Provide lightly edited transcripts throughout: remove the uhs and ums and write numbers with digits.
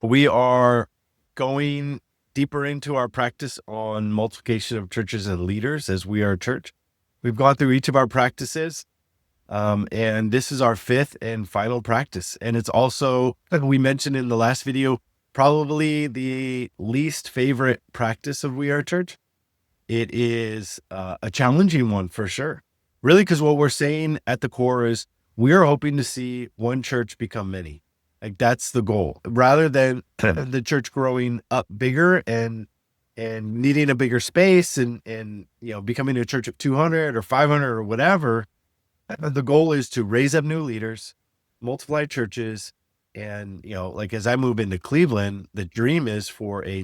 We are going deeper into our practice on multiplication of churches and leaders as we are a church. We've gone through each of our practices, and this is our fifth and final practice. And it's also, like we mentioned in the last video, probably the least favorite practice of We Are Church. It is a challenging one for sure. Really, because what we're saying at the core is we are hoping to see one church become many. Like that's the goal, rather than the church growing up bigger and needing a bigger space and becoming a church of 200 or 500 or whatever. The goal is to raise up new leaders, multiply churches, and like as I move into Cleveland, the dream is for a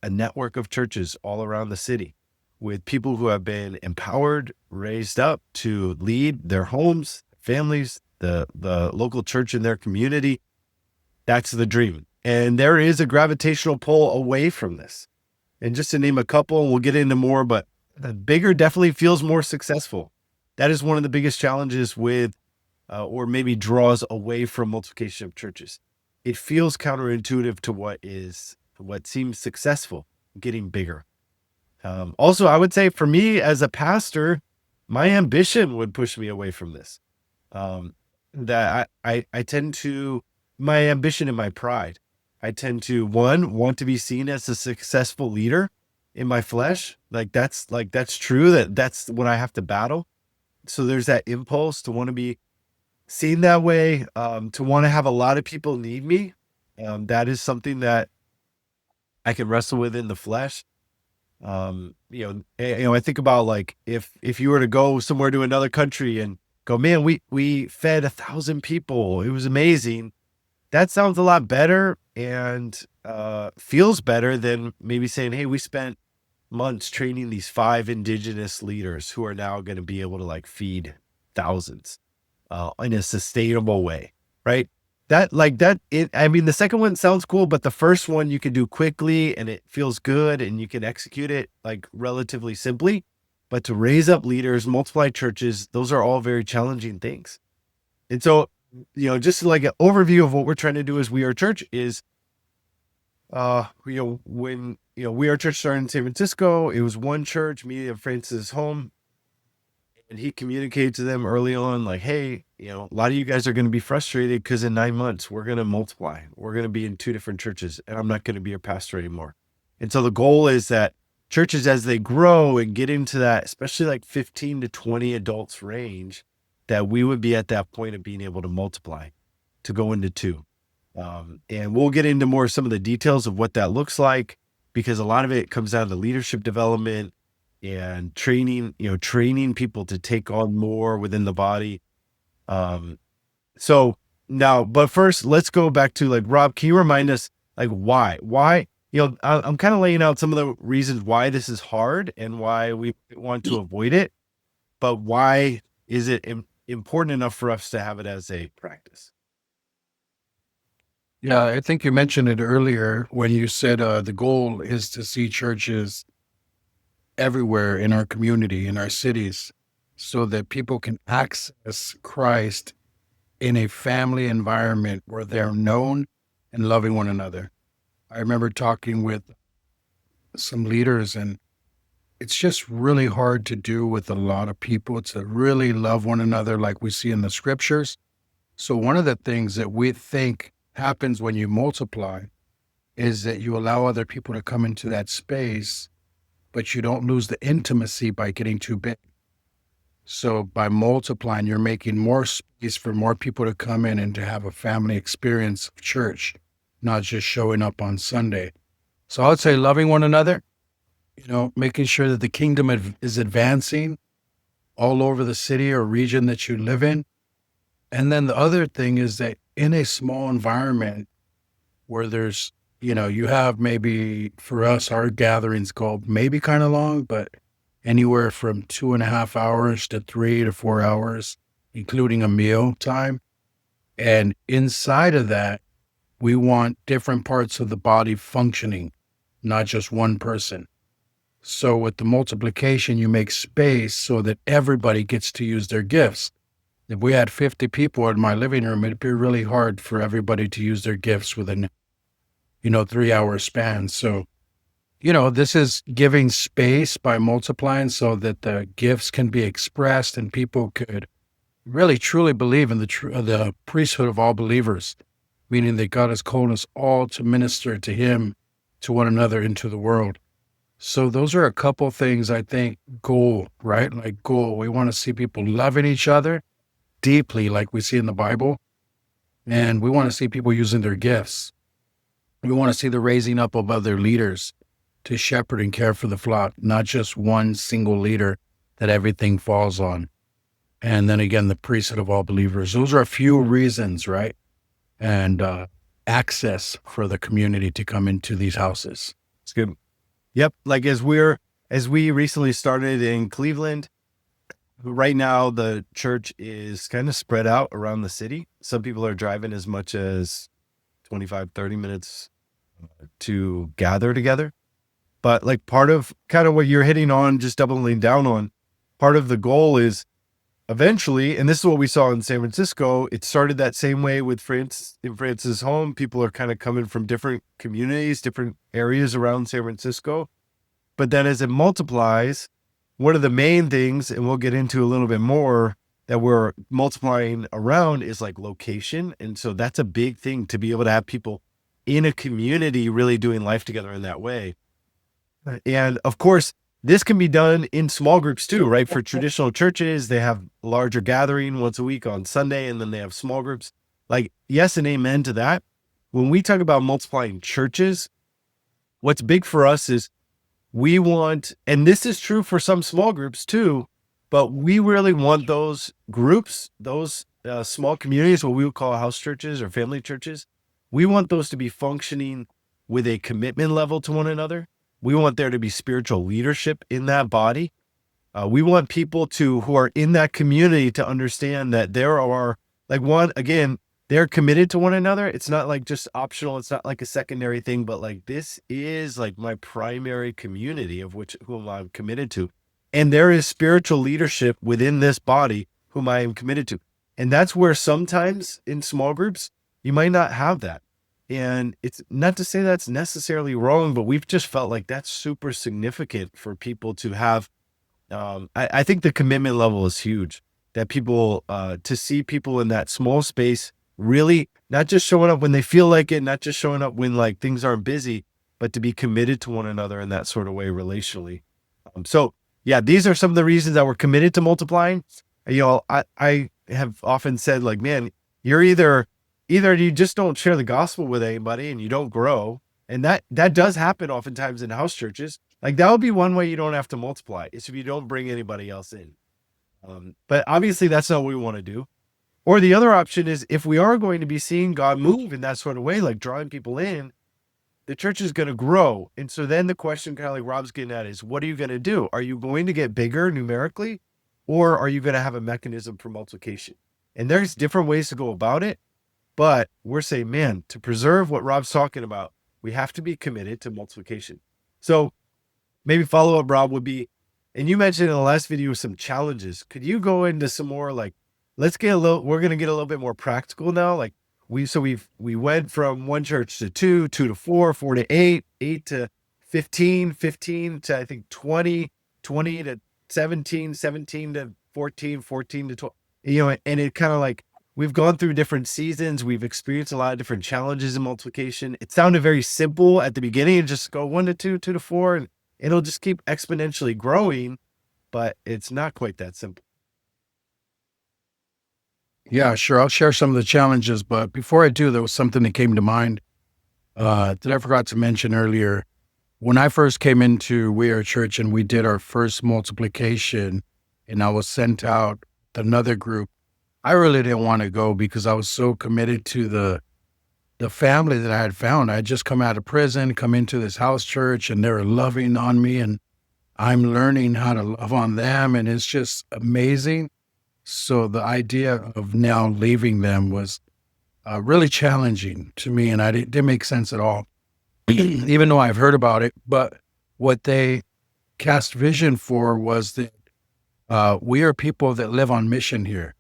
network of churches all around the city with people who have been empowered, raised up to lead their homes, families, the local church in their community. That's the dream. And there is a gravitational pull away from this. And just to name a couple, and we'll get into more, but the bigger definitely feels more successful. That is one of the biggest challenges with, or maybe draws away from multiplication of churches. It feels counterintuitive to what seems successful, getting bigger. Also, I would say for me as a pastor, my ambition would push me away from this. That I tend to, my ambition and my pride, I tend to want to be seen as a successful leader in my flesh. That's true. That's what I have to battle. So there's that impulse to want to be seen that way, to want to have a lot of people need me. That is something that I can wrestle with in the flesh. I think about like if you were to go somewhere to another country and go, man, we fed 1,000 people. It was amazing. That sounds a lot better and feels better than maybe saying, hey, we spent months training these 5 indigenous leaders who are now going to be able to like feed thousands in a sustainable way, right? The second one sounds cool, but the first one you can do quickly and it feels good and you can execute it like relatively simply. But to raise up leaders, multiply churches, those are all very challenging things. And so, just like an overview of what we're trying to do as We Are Church is, when, We Are Church started in San Francisco, it was one church, me and Francis' home. And he communicated to them early on, like, hey, a lot of you guys are going to be frustrated because in 9 months, we're going to multiply. We're going to be in 2 different churches and I'm not going to be your pastor anymore. And so the goal is that churches, as they grow and get into that, especially like 15 to 20 adults range, that we would be at that point of being able to multiply, to go into 2. And we'll get into more some of the details of what that looks like, because a lot of it comes down to leadership development and training people to take on more within the body. So now, but first, let's go back to like, Rob, can you remind us like why, I'm kind of laying out some of the reasons why this is hard and why we want to avoid it, but why is it important enough for us to have it as a practice? Yeah, I think you mentioned it earlier when you said the goal is to see churches everywhere in our community, in our cities, so that people can access Christ in a family environment where they're known and loving one another. I remember talking with some leaders, and it's just really hard to do with a lot of people to really love one another like we see in the scriptures. So, one of the things that we think happens when you multiply is that you allow other people to come into that space, but you don't lose the intimacy by getting too big. So by multiplying, you're making more space for more people to come in and to have a family experience of church, not just showing up on Sunday. So I would say loving one another, making sure that the kingdom is advancing all over the city or region that you live in. And then the other thing is that in a small environment where there's, you have maybe for us, our gatherings go maybe kind of long, but anywhere from 2.5 hours to 3 to 4 hours, including a meal time. And inside of that, we want different parts of the body functioning, not just one person. So with the multiplication, you make space so that everybody gets to use their gifts. If we had 50 people in my living room, it'd be really hard for everybody to use their gifts within 3-hour span. So, this is giving space by multiplying so that the gifts can be expressed and people could really truly believe in the priesthood of all believers, meaning that God has called us all to minister to Him, to one another, into the world. So those are a couple things I think right? Like goal. We want to see people loving each other deeply, like we see in the Bible. And we want to see people using their gifts. We want to see the raising up of other leaders to shepherd and care for the flock, not just one single leader that everything falls on. And then again, the priesthood of all believers. Those are a few reasons, right? And access for the community to come into these houses. It's good. Yep. Like as we recently started in Cleveland, right now the church is kind of spread out around the city. Some people are driving as much as 25, 30 minutes to gather together. But like part of kind of what you're hitting on, just doubling down on, part of the goal is eventually, and this is what we saw in San Francisco, it started that same way with in France's home. People are kind of coming from different communities, different areas around San Francisco. But then as it multiplies, one of the main things, and we'll get into a little bit more, that we're multiplying around is like location. And so that's a big thing, to be able to have people in a community really doing life together in that way. And of course, this can be done in small groups too, right? For traditional churches, they have a larger gathering once a week on Sunday, and then they have small groups. Like, yes and amen to that. When we talk about multiplying churches, what's big for us is we want, and this is true for some small groups too, but we really want those groups, those small communities, what we would call house churches or family churches, we want those to be functioning with a commitment level to one another. We want there to be spiritual leadership in that body. We want people who are in that community to understand that there are, like, they're committed to one another. It's not like just optional. It's not like a secondary thing, but like, this is like my primary community of whom I'm committed to. And there is spiritual leadership within this body whom I am committed to. And that's where sometimes in small groups, you might not have that. And it's not to say that's necessarily wrong, but we've just felt like that's super significant for people to have. I think the commitment level is huge, that people, to see people in that small space, really not just showing up when they feel like it, not just showing up when like things aren't busy, but to be committed to one another in that sort of way relationally. So yeah, these are some of the reasons that we're committed to multiplying. I have often said, like, man, you're either you just don't share the gospel with anybody and you don't grow. And that does happen oftentimes in house churches. Like, that would be one way you don't have to multiply, is if you don't bring anybody else in. But obviously that's not what we want to do. Or the other option is, if we are going to be seeing God move in that sort of way, like drawing people in, the church is going to grow. And so then the question, kind of like Rob's getting at, is what are you going to do? Are you going to get bigger numerically, or are you going to have a mechanism for multiplication? And there's different ways to go about it. But we're saying, man, to preserve what Rob's talking about, we have to be committed to multiplication. So maybe follow-up, Rob, would be, and you mentioned in the last video some challenges. Could you go into some more, like, we're going to get a little bit more practical now. Like we went from one church to two to four, 4 to 8, 8 to 15, 15 to I think 20, 20 to 17, 17 to 14, 14 to 12, and it kind of like, we've gone through different seasons. We've experienced a lot of different challenges in multiplication. It sounded very simple at the beginning, and just go 1 to 2, 2 to 4, and it'll just keep exponentially growing, but it's not quite that simple. Yeah, sure. I'll share some of the challenges, but before I do, there was something that came to mind that I forgot to mention earlier. When I first came into We Are Church and we did our first multiplication, and I was sent out to another group, I really didn't want to go because I was so committed to the family that I had found. I had just come out of prison, come into this house church, and they were loving on me, and I'm learning how to love on them, and it's just amazing. So the idea of now leaving them was really challenging to me, and it didn't make sense at all, even though I've heard about it. But what they cast vision for was that we are people that live on mission here.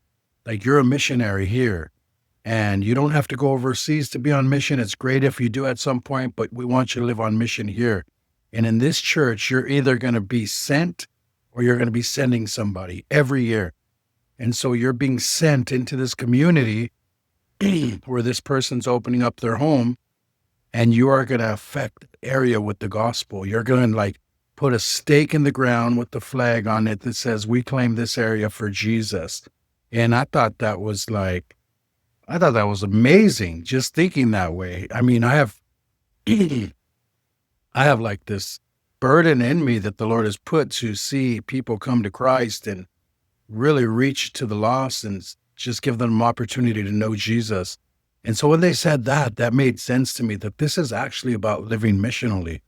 Like, you're a missionary here, And you don't have to go overseas to be on mission. It's great if you do at some point, but we want you to live on mission here. And in this church, you're either going to be sent or you're going to be sending somebody every year. And so you're being sent into this community where this person's opening up their home, and you are going to affect the area with the gospel. You're going to like put a stake in the ground with the flag on it that says, we claim this area for Jesus. And I thought that was amazing just thinking that way. I mean, I have like this burden in me that the Lord has put to see people come to Christ and really reach to the lost and just give them an opportunity to know Jesus. And so when they said that, that made sense to me, that this is actually about living missionally.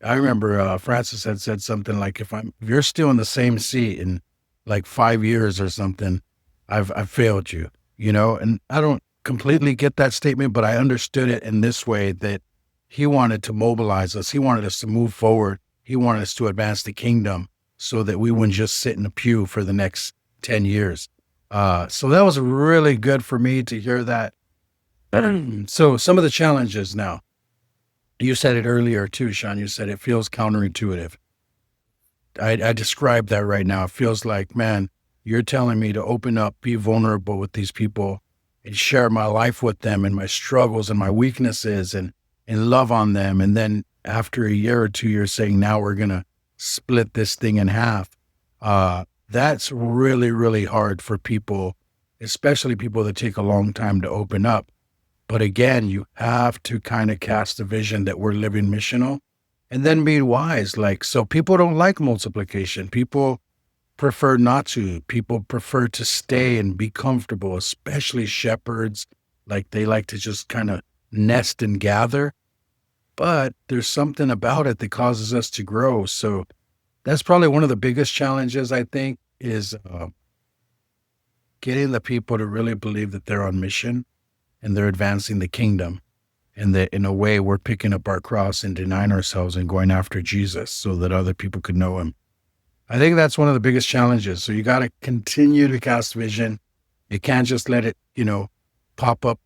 I remember Francis had said something like, if you're still in the same seat in like 5 years or something, I've failed you, and I don't completely get that statement, but I understood it in this way, that he wanted to mobilize us. He wanted us to move forward. He wanted us to advance the kingdom so that we wouldn't just sit in a pew for the next 10 years. So that was really good for me to hear that. So some of the challenges now, you said it earlier too, Sean, you said it feels counterintuitive. I described that right now. It feels like, man, you're telling me to open up, be vulnerable with these people and share my life with them and my struggles and my weaknesses and love on them. And then after a year or 2 years saying, now we're going to split this thing in half. That's really, really hard for people, especially people that take a long time to open up. But again, you have to kind of cast a vision that we're living missional and then be wise. So people don't like multiplication. People prefer not to. People prefer to stay and be comfortable, especially shepherds. Like they like to just kind of nest and gather. But there's something about it that causes us to grow. So that's probably one of the biggest challenges, I think, is getting the people to really believe that they're on mission and they're advancing the kingdom, and that in a way we're picking up our cross and denying ourselves and going after Jesus so that other people could know him. I think that's one of the biggest challenges. So you got to continue to cast vision. You can't just let it, pop up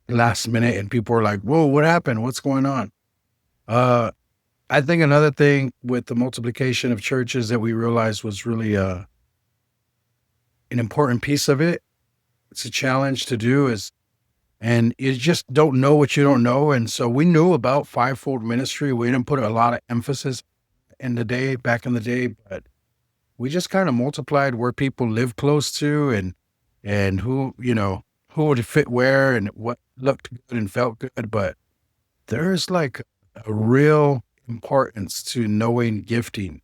last minute and people are like, whoa, what happened? What's going on? I think another thing with the multiplication of churches that we realized was really an important piece of it. It's a challenge to do and you just don't know what you don't know. And so we knew about fivefold ministry. We didn't put a lot of emphasis back in the day, but we just kind of multiplied where people live close to and who would fit where and what looked good and felt good. But there's like a real importance to knowing gifting.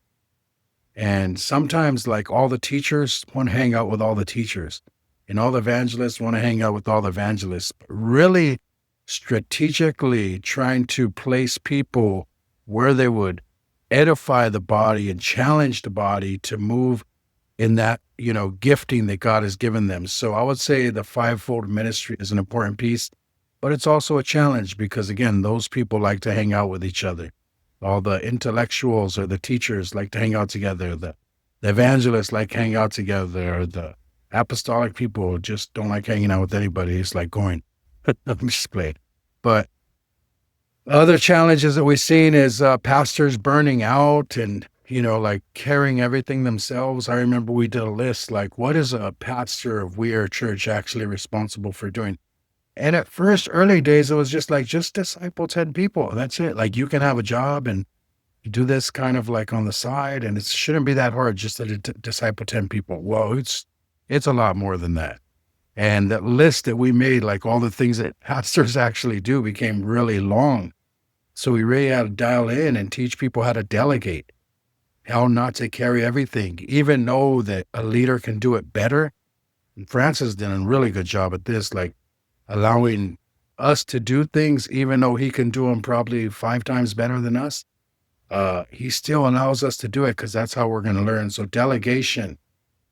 And sometimes like all the teachers want to hang out with all the teachers and all the evangelists want to hang out with all the evangelists, but really strategically trying to place people where they would edify the body and challenge the body to move in that, gifting that God has given them. So I would say the fivefold ministry is an important piece, but it's also a challenge because again, those people like to hang out with each other. All the intellectuals or the teachers like to hang out together. The evangelists like hang out together. The apostolic people just don't like hanging out with anybody. It's like going, let me just play it. But other challenges that we've seen is pastors burning out and, like carrying everything themselves. I remember we did a list, like what is a pastor of We Are Church actually responsible for doing? And at first, early days, it was just disciple 10 people. That's it. Like you can have a job and do this kind of like on the side, and it shouldn't be that hard just to disciple 10 people. Well, it's a lot more than that. And that list that we made, like all the things that pastors actually do, became really long. So we really had to dial in and teach people how to delegate, how not to carry everything, even know that a leader can do it better. And Francis did a really good job at this, like allowing us to do things, even though he can do them probably 5 times better than us. He still allows us to do it because that's how we're going to learn. So delegation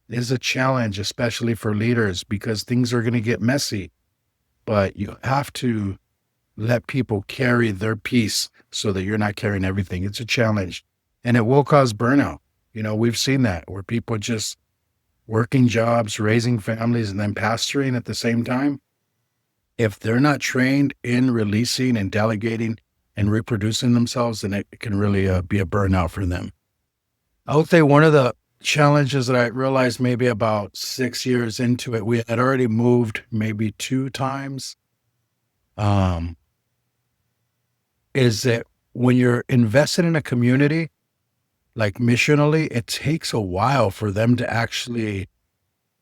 is a challenge, especially for leaders, because things are going to get messy, but you have to let people carry their piece so that you're not carrying everything. It's a challenge and it will cause burnout. We've seen that where people just working jobs, raising families, and then pastoring at the same time. if they're not trained in releasing and delegating and reproducing themselves, then it can really be a burnout for them. I would say one of the challenges that I realized maybe about 6 years into it, we had already moved maybe 2 times, um, is that when you're invested in a community, like missionally, it takes a while for them to actually,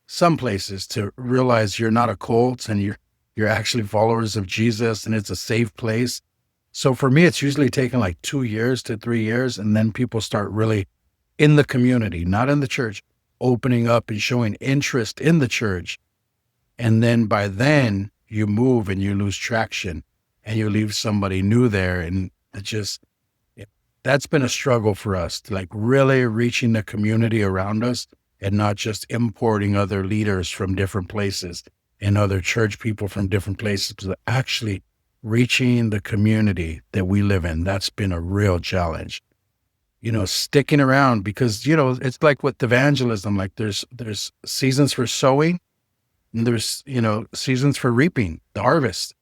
some places, to realize you're not a cult and you're actually followers of Jesus and it's a safe place. So for me, it's usually taken like 2 years to 3 years, and then people start really in the community, not in the church, opening up and showing interest in the church. And then by then you move and you lose traction and you leave somebody new there. And it just, that's been a struggle for us, to like really reaching the community around us and not just importing other leaders from different places and other church people from different places, but actually reaching the community that we live in. That's been a real challenge. Sticking around, because, it's like with evangelism, like there's seasons for sowing and there's, seasons for reaping the harvest.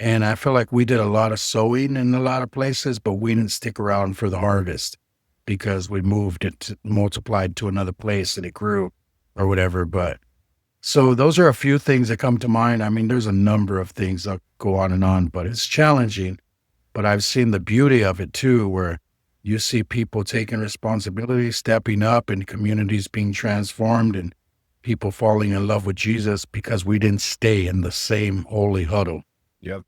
And I feel like we did a lot of sowing in a lot of places, but we didn't stick around for the harvest because we moved it, multiplied to another place and it grew or whatever. But so those are a few things that come to mind. I mean, there's a number of things that go on, but it's challenging. But I've seen the beauty of it too, where you see people taking responsibility, stepping up, and communities being transformed and people falling in love with Jesus because we didn't stay in the same holy huddle. Yep.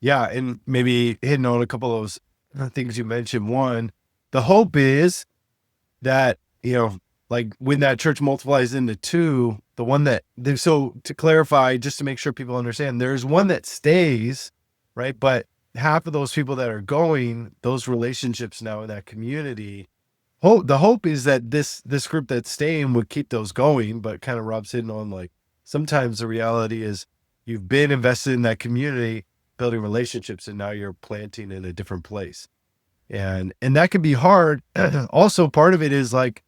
Yeah. And maybe hitting on a couple of those things you mentioned. One, the hope is that, like when that church multiplies into two, the one that, so to clarify, just to make sure people understand, there's one that stays, right? But half of those people that are going, those relationships now in that community, the hope is that this group that's staying would keep those going. But kind of Rob's hitting on, like, sometimes the reality is you've been invested in that community, building relationships, and now you're planting in a different place. And that can be hard. Also, part of it is like,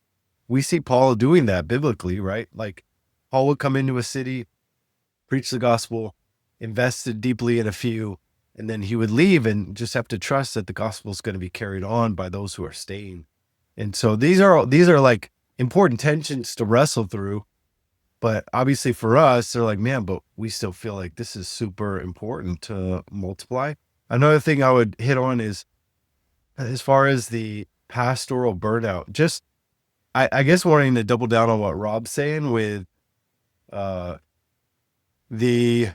we see Paul doing that biblically, right? Like Paul would come into a city, preach the gospel, invested deeply in a few, and then he would leave and just have to trust that the gospel is going to be carried on by those who are staying. And so these are like important tensions to wrestle through. But obviously for us, they're like, man, but we still feel like this is super important to multiply. Another thing I would hit on is, as far as the pastoral burnout, just, I guess wanting to double down on what Rob's saying with the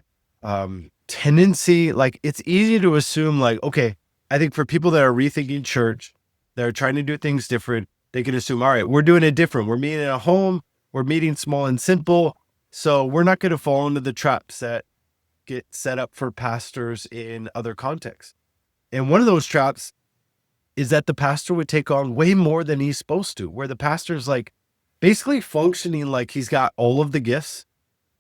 tendency, like it's easy to assume like, okay, I think for people that are rethinking church, that are trying to do things different, they can assume, all right, we're doing it different. We're meeting at home. We're meeting small and simple. So we're not going to fall into the traps that get set up for pastors in other contexts. And one of those traps is that the pastor would take on way more than he's supposed to, where the pastor's like basically functioning like he's got all of the gifts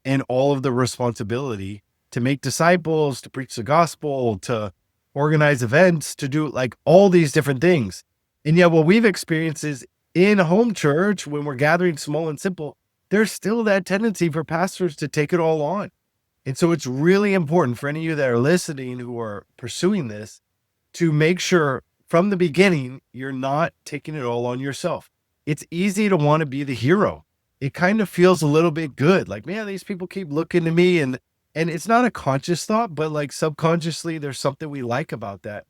and all of the responsibility to make disciples, to preach the gospel, to organize events, to do like all these different things. And yet what we've experienced is in home church, when we're gathering small and simple, there's still that tendency for pastors to take it all on. And so it's really important for any of you that are listening who are pursuing this to make sure from the beginning, you're not taking it all on yourself. It's easy to want to be the hero. It kind of feels a little bit good. Like, man, these people keep looking to me, and it's not a conscious thought, but like subconsciously, there's something we like about that.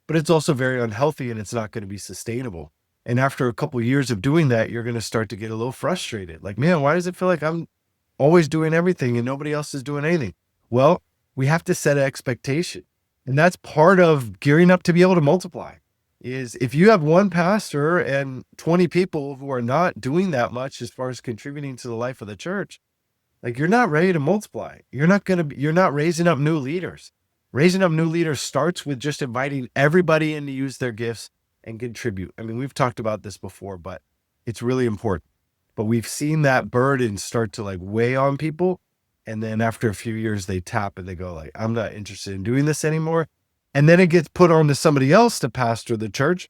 But it's also very unhealthy and it's not going to be sustainable. And after a couple of years of doing that, you're going to start to get a little frustrated. Like, man, why does it feel like I'm always doing everything and nobody else is doing anything? Well, we have to set an expectation. And that's part of gearing up to be able to multiply. Is if you have one pastor and 20 people who are not doing that much as far as contributing to the life of the church, like you're not ready to multiply. You're not raising up new leaders. Raising up new leaders starts with just inviting everybody in to use their gifts and contribute. I mean, we've talked about this before, but it's really important. But we've seen that burden start to like weigh on people. And then after a few years, they tap and they go like, I'm not interested in doing this anymore. And then it gets put on to somebody else to pastor the church.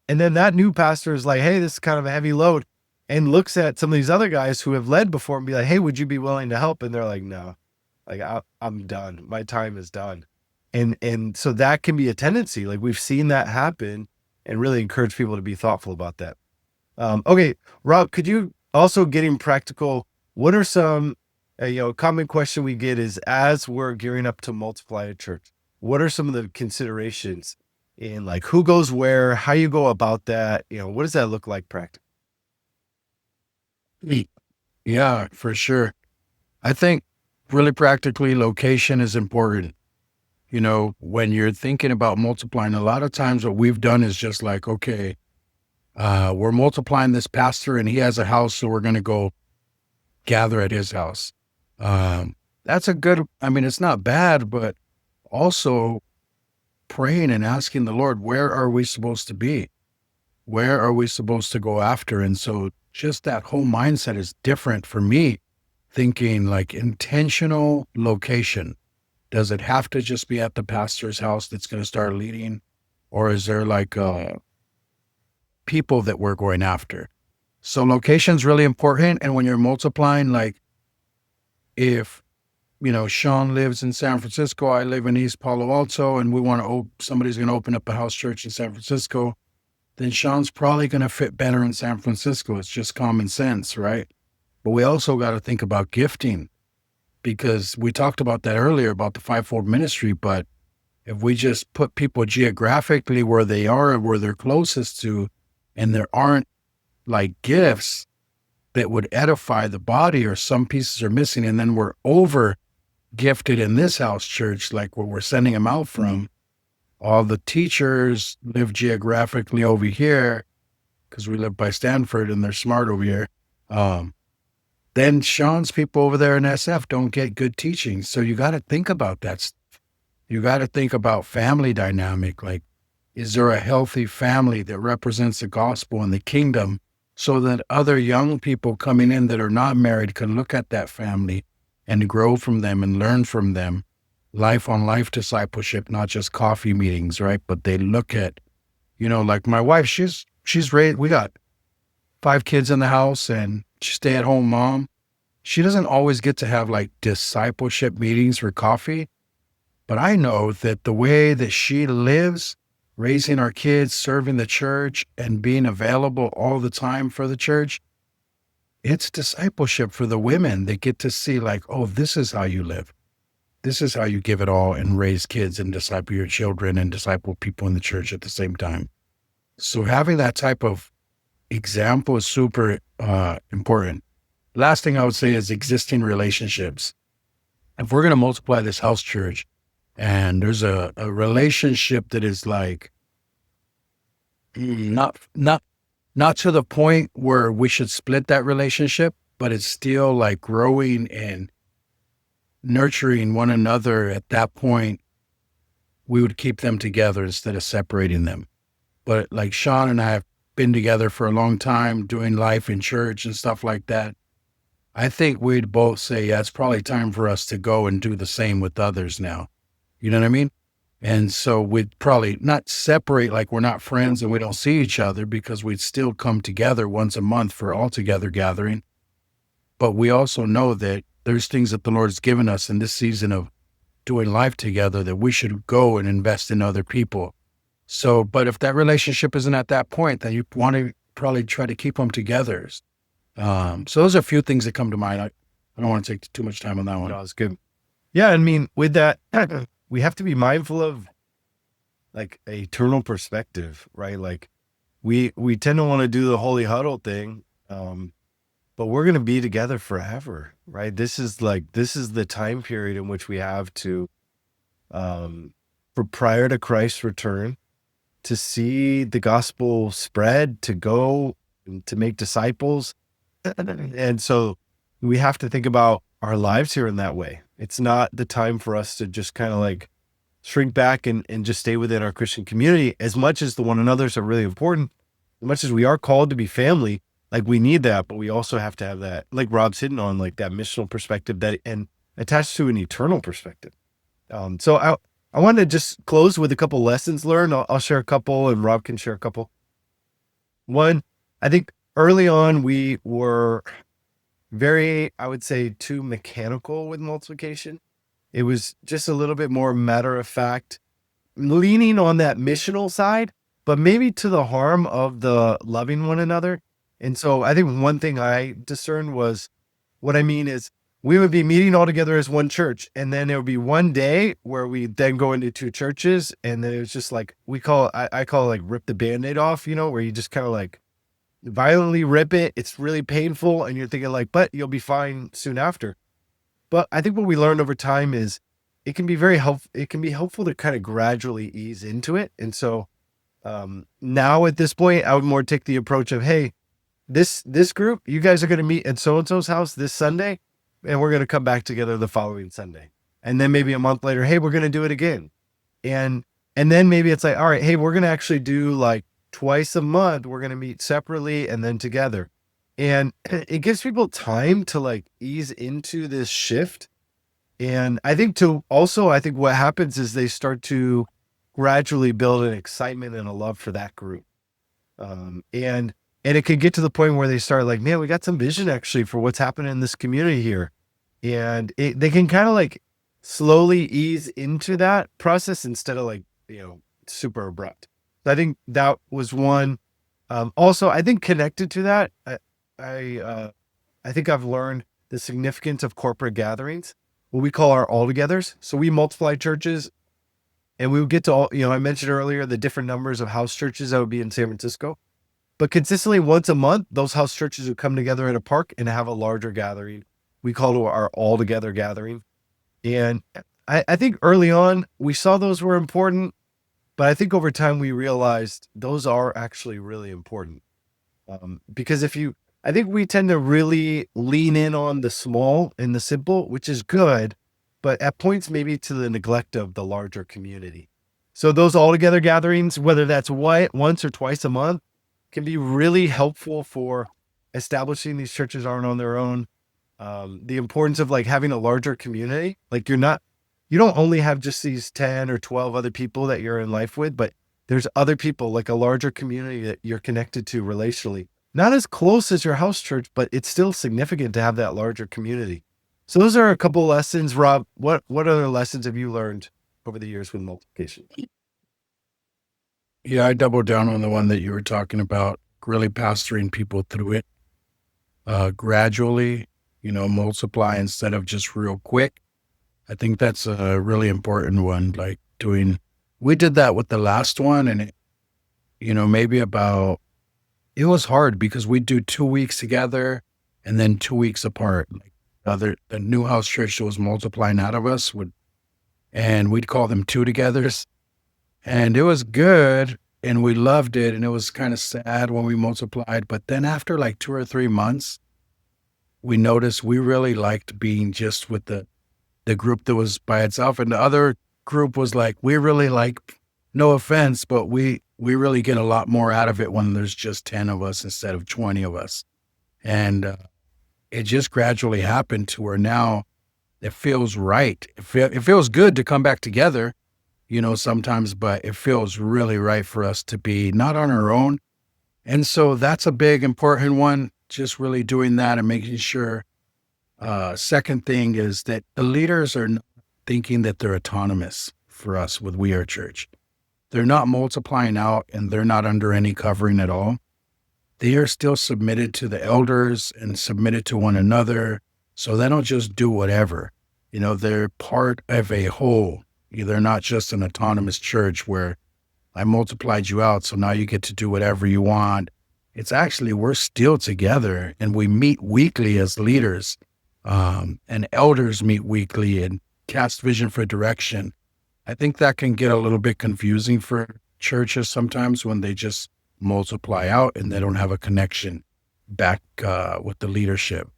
And then that new pastor is like, hey, this is kind of a heavy load, and looks at some of these other guys who have led before and be like, hey, would you be willing to help? And they're like, no. Like I'm done. My time is done. And so that can be a tendency. Like we've seen that happen, and really encourage people to be thoughtful about that. Okay, Rob, could you also, getting practical, what are some, a common question we get is, as we're gearing up to multiply a church, what are some of the considerations in like who goes where, how you go about that? What does that look like practically? Yeah, for sure. I think really practically location is important. When you're thinking about multiplying, a lot of times what we've done is just like, okay, we're multiplying this pastor and he has a house, so we're going to go gather at his house. That's a good, I mean, it's not bad, but also praying and asking the Lord, where are we supposed to be? Where are we supposed to go after? And so just that whole mindset is different for me, thinking like intentional location. Does it have to just be at the pastor's house that's going to start leading? Or is there like people that we're going after? So location's really important. And when you're multiplying, like if, Sean lives in San Francisco, I live in East Palo Alto, and we want to, somebody's going to open up a house church in San Francisco, then Sean's probably going to fit better in San Francisco. It's just common sense, right? But we also got to think about gifting, because we talked about that earlier about the fivefold ministry. But if we just put people geographically where they are, where they're closest to, and there aren't like gifts that would edify the body, or some pieces are missing, and then we're over gifted in this house church, like where we're sending them out from, all the teachers live geographically over here because we live by Stanford and they're smart over here. Then Sean's people over there in SF don't get good teaching. So you got to think about that. You got to think about family dynamic. Like, is there a healthy family that represents the gospel and the kingdom, so that other young people coming in that are not married can look at that family and grow from them and learn from them? Life on life discipleship, not just coffee meetings, right? But they look at, like my wife, she's raised, we got 5 kids in the house and she's stay at home mom. She doesn't always get to have like discipleship meetings for coffee, but I know that the way that she lives, raising our kids, serving the church, and being available all the time for the church, it's discipleship for the women. They get to see like, oh, this is how you live. This is how you give it all and raise kids and disciple your children and disciple people in the church at the same time. So having that type of example is super important. Last thing I would say is existing relationships. If we're going to multiply this house church and there's a relationship that is like not to the point where we should split that relationship, but it's still like growing and nurturing one another, at that point, we would keep them together instead of separating them. But like Sean and I have been together for a long time, doing life in church and stuff like that. I think we'd both say, yeah, it's probably time for us to go and do the same with others now. You know what I mean? And so we'd probably not separate, like we're not friends and we don't see each other, because we'd still come together once a month for all together gathering. But we also know that there's things that the Lord's given us in this season of doing life together that we should go and invest in other people. So, but if that relationship isn't at that point, then you want to probably try to keep them together. So those are a few things that come to mind. I don't want to take too much time on that one. No, it's good. Yeah, I mean, with that, we have to be mindful of like a eternal perspective, right? Like we tend to want to do the holy huddle thing, but we're going to be together forever, right? This is the time period in which we have to, for prior to Christ's return, to see the gospel spread, to go and to make disciples. And so we have to think about our lives here in that way. It's not the time for us to just kind of like shrink back and just stay within our Christian community. As much as the one another's are really important, as much as we are called to be family, like we need that, but we also have to have that, like Rob's hitting on, like that missional perspective that and attached to an eternal perspective. So I want to just close with a couple lessons learned. I'll share a couple and Rob can share a couple. One, I think early on we were very, I would say, too mechanical with multiplication. It was just a little bit more matter of fact, leaning on that missional side, but maybe to the harm of the loving one another. And so I think one thing I discerned was, what I mean is, we would be meeting all together as one church, and then there would be one day where we then go into two churches, and then it was just like, I call it like rip the Band-Aid off, where you just kind of like violently rip it. It's really painful, and you're thinking like, but you'll be fine soon after. But I think what we learned over time is it can be very helpful. It can be helpful to kind of gradually ease into it. And so now at this point, I would more take the approach of, hey, this group, you guys are going to meet at so-and-so's house this Sunday, and we're going to come back together the following Sunday. And then maybe a month later, hey, we're going to do it again. And then maybe it's like, all right, hey, we're going to actually do like twice a month. We're going to meet separately and then together. And it gives people time to like ease into this shift. And I think what happens is they start to gradually build an excitement and a love for that group. And it could get to the point where they start like, man, we got some vision actually for what's happening in this community here. And they can kind of like slowly ease into that process instead of like, super abrupt. So I think that was one. Also, I think connected to that, I think I've learned the significance of corporate gatherings, what we call our all-togethers. So we multiply churches, and we would get to all, I mentioned earlier the different numbers of house churches that would be in San Francisco. But consistently once a month, those house churches would come together in a park and have a larger gathering. We call it our all-together gathering. And I think early on, we saw those were important, but I think over time we realized those are actually really important. Because I think we tend to really lean in on the small and the simple, which is good, but at points maybe to the neglect of the larger community. So those all-together gatherings, whether that's once or twice a month, can be really helpful for establishing these churches aren't on their own. The importance of like having a larger community, like you don't only have just these 10 or 12 other people that you're in life with, but there's other people, like a larger community that you're connected to relationally. Not as close as your house church, but it's still significant to have that larger community. So those are a couple of lessons. Rob, what other lessons have you learned over the years with multiplication? Yeah, I doubled down on the one that you were talking about, really pastoring people through it gradually, multiply instead of just real quick. I think that's a really important one. Like we did that with the last one, and it was hard because we'd do 2 weeks together and then 2 weeks apart. Like the new house church that was multiplying out of us and we'd call them two togethers. And it was good and we loved it. And it was kind of sad when we multiplied. But then after like 2 or 3 months, we noticed we really liked being just with the group that was by itself. And the other group was like, we really like, no offense, but we really get a lot more out of it when there's just 10 of us instead of 20 of us. And it just gradually happened to where now it feels right. It feels good to come back together, sometimes, but it feels really right for us to be not on our own. And so that's a big, important one, just really doing that and making sure. Second thing is that the leaders are not thinking that they're autonomous for us with We Are Church. They're not multiplying out and they're not under any covering at all. They are still submitted to the elders and submitted to one another. So they don't just do whatever. They're part of a whole. They're not just an autonomous church where I multiplied you out, so now you get to do whatever you want. It's actually, we're still together and we meet weekly as leaders, and elders meet weekly and cast vision for direction. I think that can get a little bit confusing for churches sometimes when they just multiply out and they don't have a connection back with the leadership.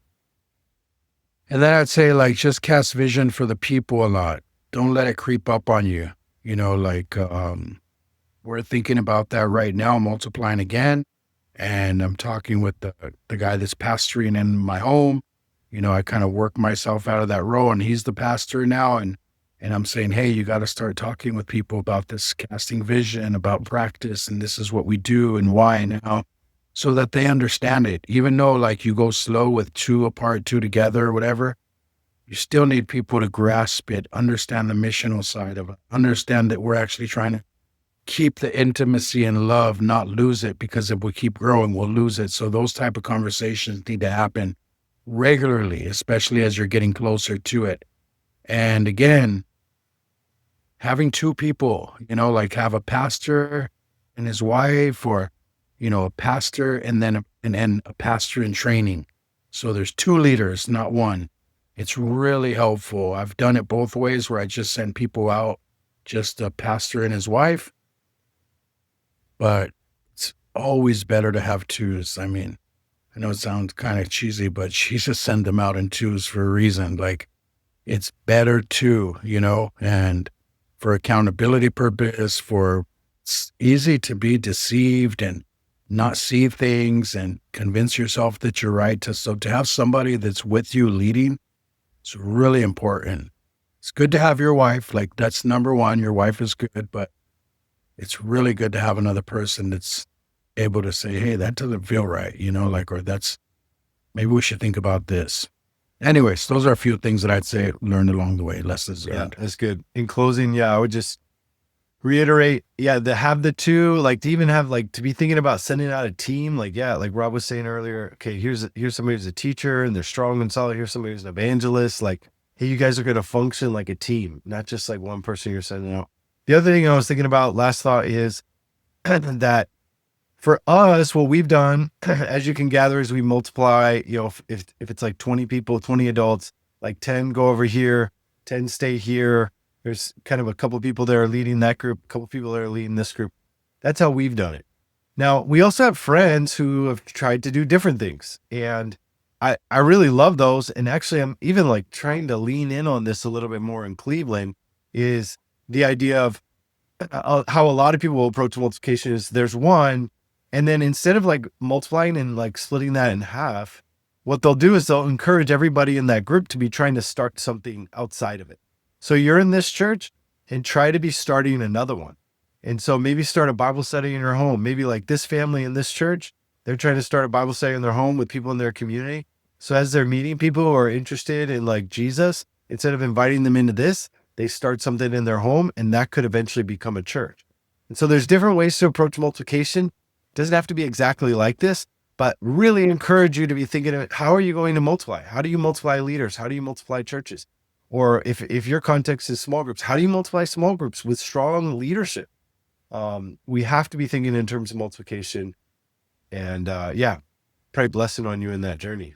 And then I'd say like just cast vision for the people a lot. Don't let it creep up on you. We're thinking about that right now, multiplying again. And I'm talking with the guy that's pastoring in my home. I kind of work myself out of that role and he's the pastor now. And I'm saying, hey, you got to start talking with people about this casting vision, about practice. And this is what we do and why now, so that they understand it. Even though like you go slow with 2 apart, 2 together or whatever, You still need people to grasp it, understand the missional side of it, understand that we're actually trying to keep the intimacy and love, not lose it, because if we keep growing, we'll lose it. So those type of conversations need to happen regularly, especially as you're getting closer to it. And again, having two people, like have a pastor and his wife, or, a pastor and then a pastor in training. So there's two leaders, not one. It's really helpful. I've done it both ways where I just send people out, just a pastor and his wife, but it's always better to have twos. I mean, I know it sounds kind of cheesy, but Jesus sent them out in twos for a reason. Like, it's better to, and for accountability purpose, it's easy to be deceived and not see things and convince yourself that you're right. So to have somebody that's with you leading, it's really important. It's good to have your wife. Like, that's number one. Your wife is good, but it's really good to have another person that's able to say, hey, that doesn't feel right, or maybe we should think about this. Anyways, those are a few things that I'd say learned along the way, lessons learned. Yeah, that's good. In closing, I would just reiterate, to have the two, like to even have to be thinking about sending out a team, like Rob was saying earlier, okay, here's somebody who's a teacher and they're strong and solid. Here's somebody who's an evangelist. Like, hey, you guys are going to function like a team, not just like one person you're sending out. The other thing I was thinking about, last thought, is that for us, what we've done, as you can gather, is we multiply, if it's like 20 people, 20 adults, like 10 go over here, 10 stay here. There's kind of a couple of people that are leading that group, a couple of people that are leading this group. That's how we've done it. Now, we also have friends who have tried to do different things. And I really love those. And actually, I'm even like trying to lean in on this a little bit more in Cleveland, is the idea of how a lot of people will approach multiplication is there's one, and then instead of like multiplying and like splitting that in half, what they'll do is they'll encourage everybody in that group to be trying to start something outside of it. So you're in this church and try to be starting another one. And so maybe start a Bible study in your home. Maybe like this family in this church, they're trying to start a Bible study in their home with people in their community. So as they're meeting people who are interested in like Jesus, instead of inviting them into this, they start something in their home, and that could eventually become a church. And so there's different ways to approach multiplication. Doesn't have to be exactly like this, but really encourage you to be thinking of it. How are you going to multiply? How do you multiply leaders? How do you multiply churches? Or if your context is small groups, how do you multiply small groups with strong leadership? We have to be thinking in terms of multiplication, and pray blessing on you in that journey.